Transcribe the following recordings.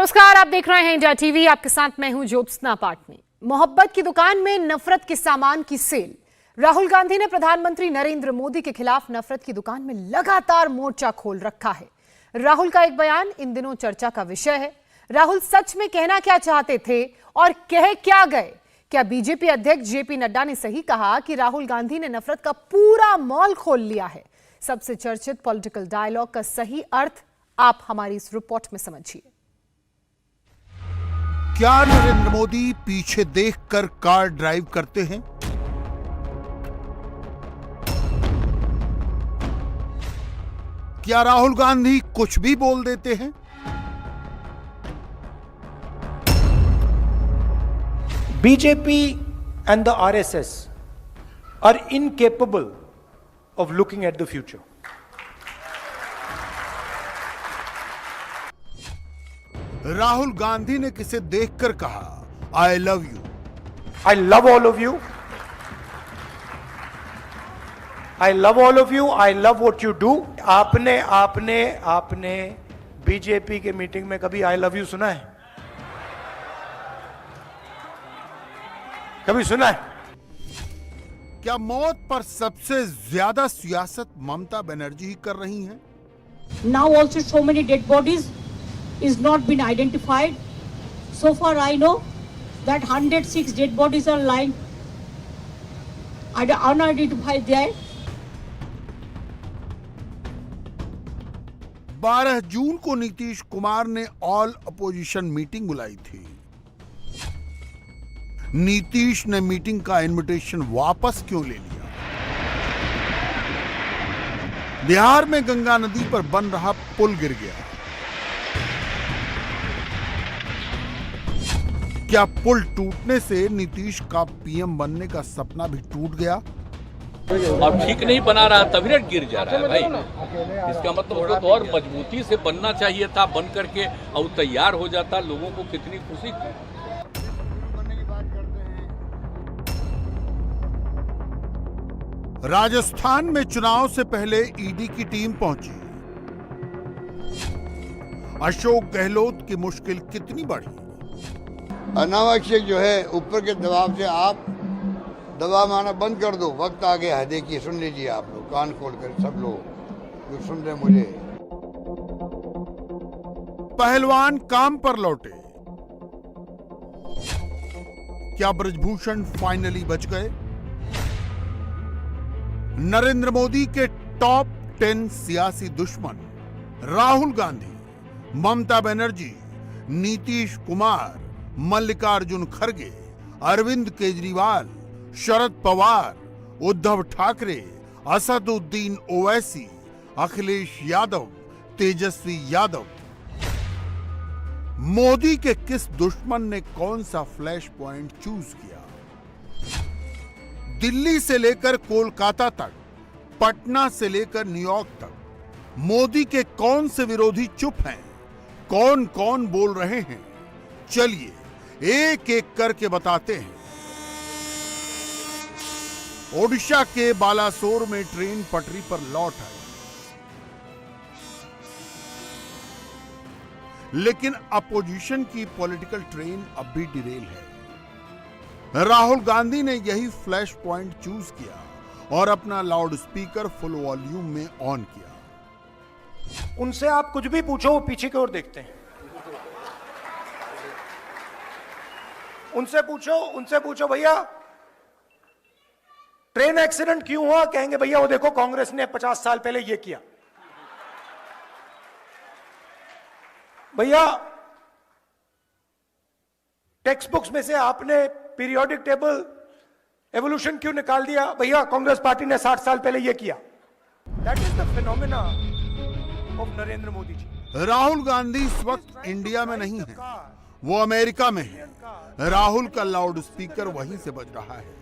नमस्कार, आप देख रहे हैं इंडिया टीवी। आपके साथ मैं हूं ज्योत्सना पाटनी। मोहब्बत की दुकान में नफरत के सामान की सेल। राहुल गांधी ने प्रधानमंत्री नरेंद्र मोदी के खिलाफ नफरत की दुकान में लगातार मोर्चा खोल रखा है। राहुल का एक बयान इन दिनों चर्चा का विषय है। राहुल सच में कहना क्या चाहते थे और कह क्या गए? क्या बीजेपी अध्यक्ष जेपी नड्डा ने सही कहा कि राहुल गांधी ने नफरत का पूरा मॉल खोल लिया है? सबसे चर्चित पॉलिटिकल डायलॉग का सही अर्थ आप हमारी इस रिपोर्ट में समझिए। क्या नरेंद्र मोदी पीछे देखकर कार ड्राइव करते हैं? क्या राहुल गांधी कुछ भी बोल देते हैं? BJP and the RSS are incapable of looking at the future. Rahul Gandhi ने किसे देखकर कहा I love you? I love all of you. I love all of you. I love what you do. आपने बीजेपी के मीटिंग में कभी I love you सुना है? कभी सुना है? क्या मौत पर सबसे ज्यादा सियासत ममता बनर्जी ही कर रही हैं? Now also so many dead bodies is not been identified. So far I know that 106 dead bodies are lying unidentified there. 12 जून को नीतीश कुमार ने ऑल अपोजिशन मीटिंग बुलाई थी। नीतीश ने मीटिंग का इनविटेशन वापस क्यों ले लिया? बिहार में गंगा नदी पर बन रहा पुल गिर गया। क्या पुल टूटने से नीतीश का पीएम बनने का सपना भी टूट गया? और ठीक नहीं बना रहा तभी ना गिर जा रहा है भाई। इसका मतलब उसको तो और मजबूती से बनना चाहिए था, बन करके और तैयार हो जाता, लोगों को कितनी खुशी थी। राजस्थान में चुनाव से पहले ईडी की टीम पहुंची। अशोक गहलोत की मुश्किल कितनी बढ़ी? अनावश्यक जो है ऊपर के दबाव से आप दबाव आना बंद कर दो। वक्त आ गया है, देखिए, सुन लीजिए आप लोग कान खोल कर, सब लोग जो सुन रहे मुझे। पहलवान काम पर लौटे। क्या ब्रजभूषण फाइनली बच गए? नरेंद्र मोदी के टॉप 10 सियासी दुश्मन राहुल गांधी, ममता बनर्जी, नीतीश कुमार, मल्लिकार्जुन खड़गे, अरविंद केजरीवाल, शरद पवार, उद्धव ठाकरे, असदुद्दीन ओवैसी, अखिलेश यादव, तेजस्वी यादव। मोदी के किस दुश्मन ने कौन सा फ्लैश पॉइंट चूज किया? दिल्ली से लेकर कोलकाता तक, पटना से लेकर न्यूयॉर्क तक, मोदी के कौन से विरोधी चुप हैं? कौन कौन बोल रहे हैं? चलिए एक एक करके बताते हैं। ओडिशा के बालासोर में ट्रेन पटरी पर लौट आई, लेकिन अपोजिशन की पॉलिटिकल ट्रेन अब भी डिरेल है। राहुल गांधी ने यही फ्लैश पॉइंट चूज किया और अपना लाउड स्पीकर फुल वॉल्यूम में ऑन किया। उनसे आप कुछ भी पूछो, वो पीछे की ओर देखते हैं। उनसे पूछो भैया ट्रेन एक्सीडेंट क्यों हुआ? कहेंगे भैया वो देखो कांग्रेस ने 50 साल पहले ये किया। भैया टेक्स्ट बुक्स में से आपने पीरियोडिक टेबल एवोल्यूशन क्यों निकाल दिया? भैया कांग्रेस पार्टी ने 60 साल पहले ये किया। That is the phenomena of Narendra Modi ji. Rahul Gandhi इस वक्त इंडिया में नहीं है, वो अमेरिका में है। राहुल का लाउड स्पीकर वहीं से बज रहा है।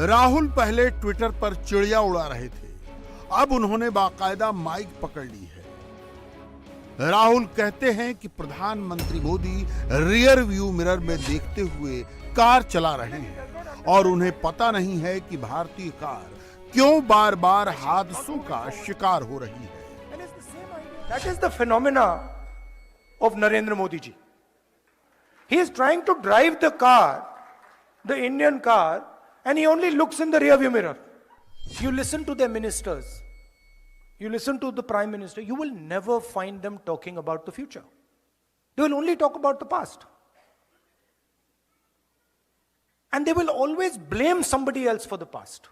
राहुल पहले ट्विटर पर चिड़िया उड़ा रहे थे, अब उन्होंने बाकायदा माइक पकड़ ली है। राहुल कहते हैं कि प्रधानमंत्री मोदी रियर व्यू मिरर में देखते हुए कार चला रहे हैं और उन्हें पता नहीं है कि भारतीय कार क्यों बार बार हादसों का शिकार हो रही है। That is the phenomena of Narendra Modi ji. He is trying to drive the car, the Indian car, and he only looks in the rearview mirror. You listen to their ministers, you listen to the Prime Minister, you will never find them talking about the future. They will only talk about the past. And they will always blame somebody else for the past.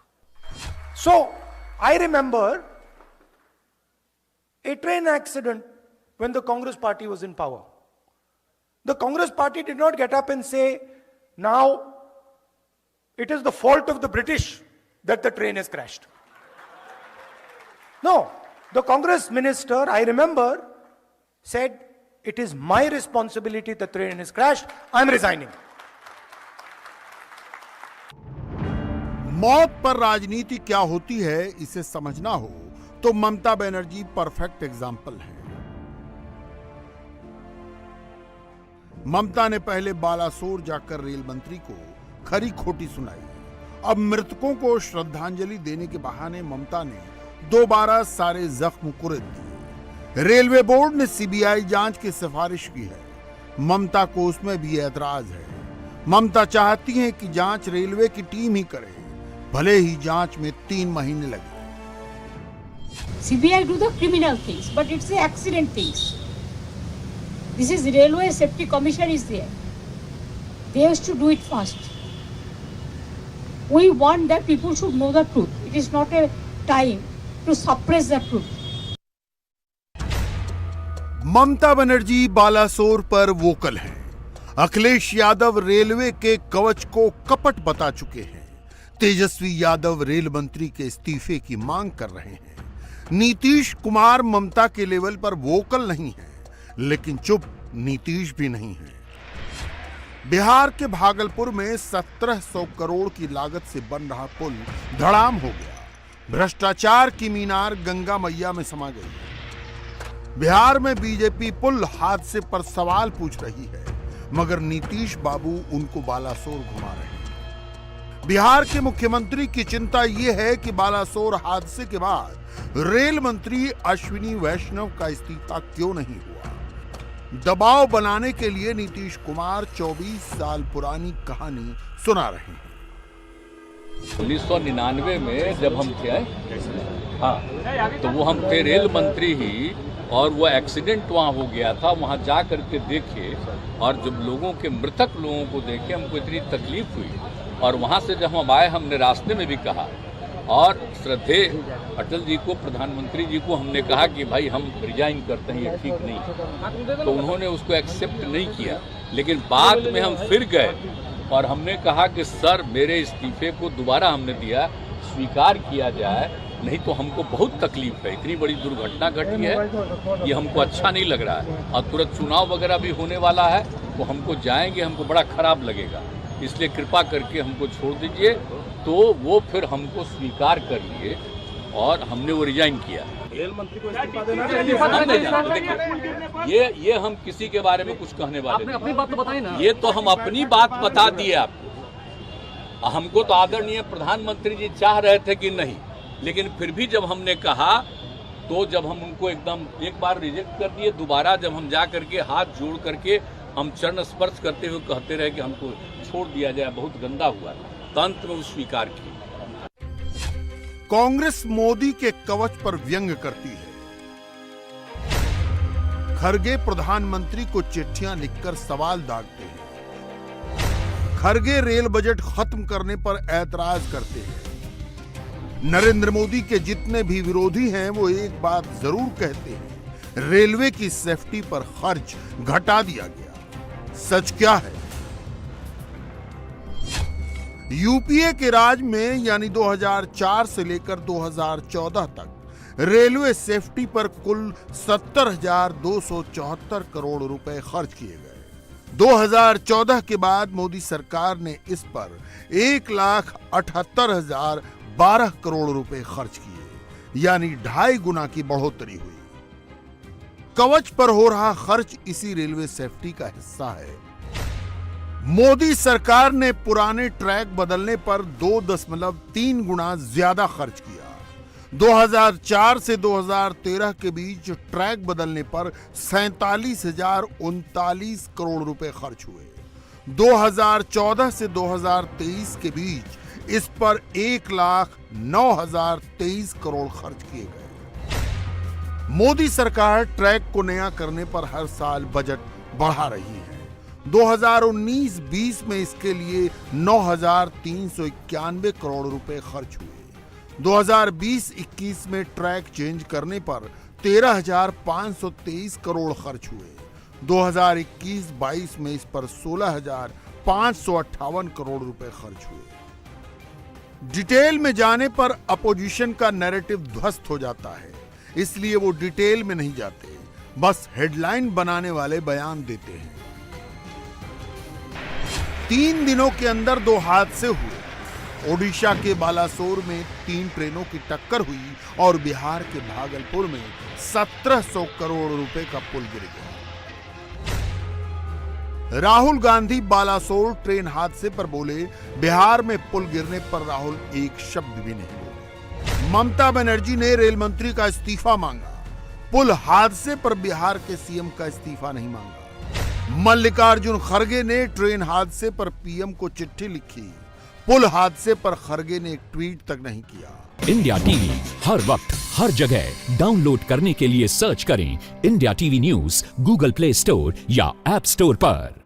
So, I remember a train accident when the Congress party was in power. The Congress party did not get up and say, now it is the fault of the British that the train has crashed. No, the Congress minister, I remember, said, it is my responsibility the train has crashed, I am resigning. मौत पर राजनीति क्या होती है इसे समझना हो तो ममता बनर्जी परफेक्ट एग्जाम्पल है। ममता ने पहले बालासोर जाकर रेल मंत्री को खरी खोटी सुनाई। अब मृतकों को श्रद्धांजलि देने के बहाने ममता ने दोबारा सारे जख्म कुरेद दिए। रेलवे बोर्ड ने सीबीआई जांच की सिफारिश की है। ममता को उसमें भी ऐतराज है। ममता चाहती है कि जांच रेलवे की टीम ही करे, भले ही जांच में 3 महीने लगे। CBI do the criminal things, but it's the accident things. This is Railway Safety Commission is there. They have to do it fast. We want that people should know the truth. It is not a time to suppress the truth. Mamata Banerjee Balasore पर vocal हैं। Akhilesh Yadav railway के कवच को कपट बता चुके हैं। Tejashwi Yadav rail मंत्री के इस्तीफे की मांग कर रहे हैं। नीतीश कुमार ममता के लेवल पर वोकल नहीं है, लेकिन चुप नीतीश भी नहीं है। बिहार के भागलपुर में 1700 करोड़ की लागत से बन रहा पुल धड़ाम हो गया। भ्रष्टाचार की मीनार गंगा मैया में समा गई। बिहार में बीजेपी पुल हादसे पर सवाल पूछ रही है, मगर नीतीश बाबू उनको बालासोर घुमा रहे हैं। बिहार के मुख्यमंत्री की चिंता यह है कि बालासोर हादसे के बाद रेल मंत्री अश्विनी वैष्णव का इस्तीफा क्यों नहीं हुआ। दबाव बनाने के लिए नीतीश कुमार 24 साल पुरानी कहानी सुना रहे हैं। 1999 में जब हम थे, हाँ, तो वो हम थे रेल मंत्री ही, और वो एक्सीडेंट वहाँ हो गया था। वहाँ जा करके देखे और जब लोगों के मृतक लोगों को देखे हमको इतनी तकलीफ हुई। और वहाँ से जब हम आए, हमने रास्ते में भी कहा और श्रद्धेय अटल जी को, प्रधानमंत्री जी को हमने कहा कि भाई हम रिजाइन करते हैं, ये ठीक नहीं है। तो उन्होंने उसको एक्सेप्ट नहीं किया। लेकिन बाद में हम फिर गए और हमने कहा कि सर मेरे इस्तीफे को दोबारा हमने दिया, स्वीकार किया जाए, नहीं तो हमको बहुत तकलीफ है। इतनी बड़ी दुर्घटना घटी है, ये हमको अच्छा नहीं लग रहा है। और तुरंत चुनाव वगैरह भी होने वाला है, तो हमको जाएंगे, हमको बड़ा खराब लगेगा। इसलिए कृपा करके हमको छोड़ दीजिए। तो वो फिर हमको स्वीकार कर लिए और हमने वो रिजाइन किया। रेल मंत्री को इस्तीफा देना चाहिए। ये हम किसी के बारे में कुछ कहने वाले नहीं। अपनी बात तो बताइए ना। ये तो हम अपनी बात बता दिए आपको। हमको तो आदरणीय प्रधानमंत्री जी चाह रहे थे कि नहीं, लेकिन फिर भी जब हमने कहा, तो जब हम उनको एकदम एक बार रिजेक्ट कर दिए, दोबारा जब हम जा करके हाथ जोड़ करके हम चरण स्पर्श करते हुए कहते रहे कि हमको छोड़ दिया जाए, बहुत गंदा हुआ, तंत्र में स्वीकार की। कांग्रेस मोदी के कवच पर व्यंग करती है। खरगे प्रधानमंत्री को चिट्ठियां लिखकर सवाल दागते हैं। खरगे रेल बजट खत्म करने पर ऐतराज करते हैं। नरेंद्र मोदी के जितने भी विरोधी हैं वो एक बात जरूर कहते हैं, रेलवे की सेफ्टी पर खर्च घटा दिया गया। सच क्या है? यूपीए के राज में यानी 2004 से लेकर 2014 तक रेलवे सेफ्टी पर कुल 70,274 करोड़ रुपए खर्च किए गए। 2014 के बाद मोदी सरकार ने इस पर 1,78,012 करोड़ रुपए खर्च किए, यानी 2.5 गुना की बढ़ोतरी हुई। कवच पर हो रहा खर्च इसी रेलवे सेफ्टी का हिस्सा है। मोदी सरकार ने पुराने ट्रैक बदलने पर 2.3 गुना ज्यादा खर्च किया। 2004 से 2013 के बीच ट्रैक बदलने पर 47,039 करोड़ रुपए खर्च हुए। 2014 से 2023 के बीच इस पर 1,09,023 करोड़ खर्च किए गए। मोदी सरकार ट्रैक को नया करने पर हर साल बजट बढ़ा रही है। 2019-20 में इसके लिए 9,391 करोड़ रुपए खर्च हुए। 2020-21 में ट्रैक चेंज करने पर 13,523 करोड़ खर्च हुए। 2021-22 में इस पर 16,558 करोड़ रुपए खर्च हुए। डिटेल में जाने पर अपोजिशन का नैरेटिव ध्वस्त हो जाता है, इसलिए वो डिटेल में नहीं जाते, बस हेडलाइन बनाने वाले बयान देते हैं। 3 दिनों के अंदर 2 हादसे हुए। ओडिशा के बालासोर में 3 ट्रेनों की टक्कर हुई और बिहार के भागलपुर में 1700 करोड़ रुपए का पुल गिर गया। राहुल गांधी बालासोर ट्रेन हादसे पर बोले, बिहार में पुल गिरने पर राहुल एक शब्द भी नहीं बोले। ममता बनर्जी ने रेल मंत्री का इस्तीफा मांगा, पुल हादसे पर बिहार के सीएम का इस्तीफा नहीं मांगा। मल्लिकार्जुन खड़गे ने ट्रेन हादसे पर पीएम को चिट्ठी लिखी, पुल हादसे पर खड़गे ने एक ट्वीट तक नहीं किया। इंडिया टीवी हर वक्त हर जगह डाउनलोड करने के लिए सर्च करें India TV news Google play store या ऐप स्टोर पर।